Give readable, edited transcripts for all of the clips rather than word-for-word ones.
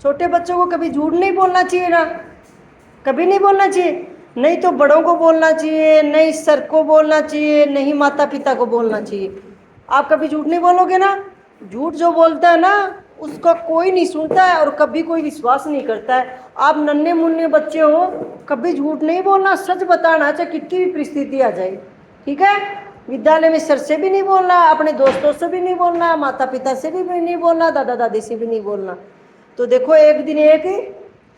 छोटे बच्चों को कभी झूठ नहीं बोलना चाहिए ना, कभी नहीं बोलना चाहिए। नहीं तो बड़ों को बोलना चाहिए, नहीं सर को बोलना चाहिए, नहीं माता पिता को बोलना चाहिए। आप कभी झूठ नहीं बोलोगे ना। झूठ जो बोलता है ना उसका कोई नहीं सुनता है और कभी कोई विश्वास नहीं करता है। आप नन्हे मुन्ने बच्चे हो, कभी झूठ नहीं बोलना, सच बताना, चाहे कितनी भी परिस्थिति आ जाए। ठीक है। विद्यालय में सर से भी नहीं बोलना, अपने दोस्तों से भी नहीं बोलना, माता पिता से भी नहीं बोलना, दादा दादी से भी नहीं बोलना। तो देखो एक दिन एक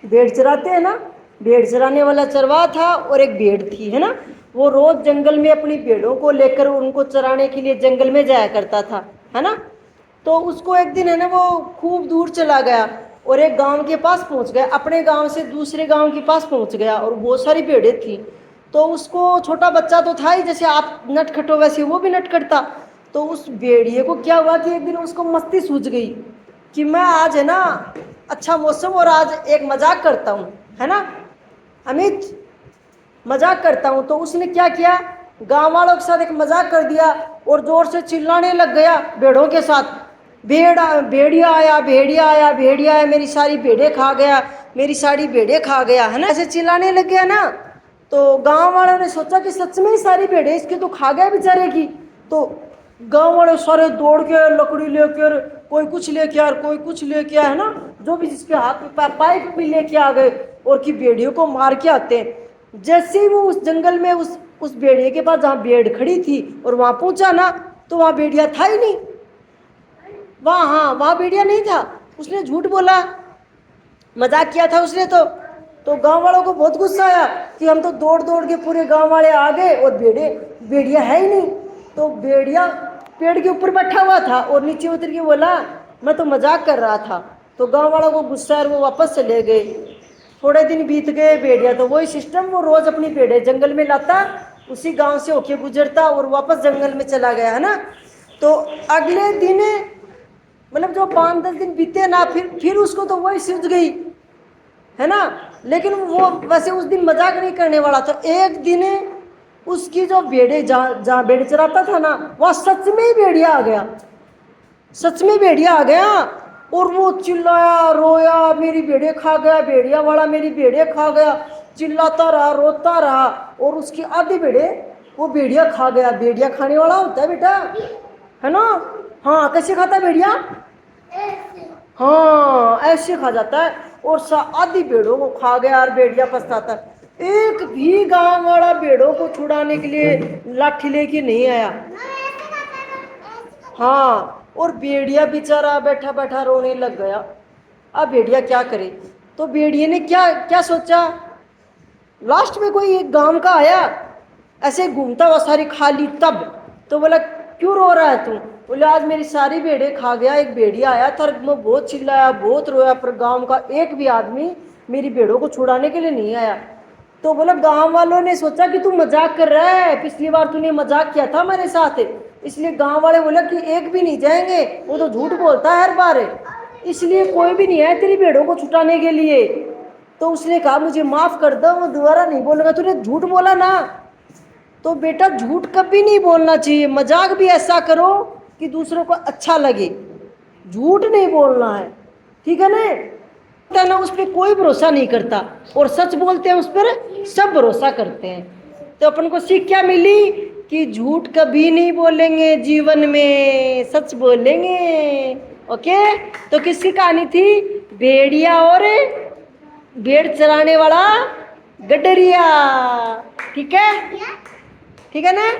भेड़ चराते हैं ना, भेड़ चराने वाला चरवाहा था और एक भेड़ थी, है ना। वो रोज जंगल में अपनी भेड़ों को लेकर उनको चराने के लिए जंगल में जाया करता था, है ना। तो उसको एक दिन है ना वो खूब दूर चला गया और एक गांव के पास पहुंच गया, अपने गांव से दूसरे गांव के पास पहुंच गया और बहुत सारी भेड़ें थी। तो उसको, छोटा बच्चा तो था ही, जैसे आप नटखट हो वैसे वो भी नटखट था। तो उस भेड़िए को क्या हुआ कि एक दिन उसको मस्ती सूझ गई कि मैं आज है ना अच्छा मौसम और आज एक मजाक करता हूँ, है ना अमित, मजाक करता हूँ। तो उसने क्या किया, गांव वालों के साथ एक मजाक कर दिया और जोर से चिल्लाने लग गया भेड़ों के साथ, भेड़िया आया, भेड़िया आया, भेड़िया आया, मेरी सारी भेड़ें खा गया, मेरी सारी भेड़ें खा गया, है ना, ऐसे चिल्लाने लग गया ना। तो गांव वालों ने सोचा कि सच में ही सारी भेड़ें इसकी तो खा गया बेचारे की। तो गांव वाले सारे दौड़ के लकड़ी लेकर, कोई कुछ लेके आ, कोई कुछ लेके आया, है ना, जो भी जिसके हाथ में पाइप भी लेके आ गए और की भेड़ियों को मार के आते हैं। जैसे ही वो उस जंगल में उस भेड़िए के पास जहाँ भेड़ खड़ी थी और वहां पहुंचा ना, तो वहां भेड़िया था ही नहीं। वहां, हाँ, वहां भेड़िया नहीं था। उसने झूठ बोला, मजाक किया था उसने। तो गांव वालों को बहुत गुस्सा आया कि हम तो दौड़ दौड़ के पूरे गांव वाले आ गए और भेड़िया है ही नहीं। तो भेड़िया पेड़ के ऊपर बैठा हुआ था और नीचे उतर के बोला मैं तो मजाक कर रहा था। तो गांव वालों को गुस्सा है, वो वापस चले गए। थोड़े दिन बीत गए, भेड़िया तो वही सिस्टम, वो रोज अपनी भेड़े जंगल में लाता, उसी गांव से होके गुजरता और वापस जंगल में चला गया, है ना। तो अगले दिन, मतलब जो 5-10 दिन बीते ना, फिर उसको तो वही सूझ गई, है ना। लेकिन वो वैसे उस दिन मजाक नहीं करने वाला था। एक दिन उसकी जो भेड़े, जहाँ भेड़ चराता था ना, वहां सच में ही भेड़िया आ गया, सच में भेड़िया आ गया। और वो चिल्लाया रोया, मेरी भेड़े खा गया, भेड़िया वाला मेरी भेड़े खा गया, चिल्लाता रहा, रोता रहा। और उसकी आधी भेड़े वो भेड़िया खा गया। भेड़िया खाने वाला होता है बेटा, है ना। हाँ, कैसे खाता है भेड़िया, हाँ ऐसे खा जाता है। और आधी भेड़ों को खा गया और भेड़िया पछताता है। एक भी गांव वाला भेड़ों को छुड़ाने के लिए लाठी लेके नहीं आया। हाँ, और भेड़िया बेचारा बैठा बैठा रोने लग गया। अब भेड़िया क्या करे। तो भेड़िए ने क्या क्या सोचा, लास्ट में कोई एक गांव का आया ऐसे घूमता हुआ सारी खाली, तब तो बोला क्यों रो रहा है तू। बोले आज मेरी सारी भेड़ें खा गया, एक भेड़िया आया था, मैं बहुत चिल्लाया, बहुत रोया, पर गांव का एक भी आदमी मेरी भेड़ों को छुड़ाने के लिए नहीं आया। तो बोला गांव वालों ने सोचा कि तू मजाक कर रहा है, पिछली बार तूने मजाक किया था मेरे साथ, इसलिए गांव वाले बोला कि एक भी नहीं जाएंगे, वो तो झूठ बोलता है हर बार, इसलिए कोई भी नहीं आया तेरी भेड़ों को छुटाने के लिए। तो उसने कहा मुझे माफ कर दो, मैं दोबारा नहीं बोलूंगा, तूने झूठ बोला ना। तो बेटा झूठ कभी नहीं बोलना चाहिए, मजाक भी ऐसा करो कि दूसरों को अच्छा लगे, झूठ नहीं बोलना है, ठीक है ना। उस पर कोई भरोसा नहीं करता और सच बोलते हैं उस पर सब भरोसा करते हैं। तो अपन को सीख क्या मिली कि झूठ कभी नहीं बोलेंगे जीवन में, सच बोलेंगे। ओके। तो किसकी कहानी थी, भेड़िया और भेड़ चराने वाला गडरिया, ठीक है, ठीक है ना।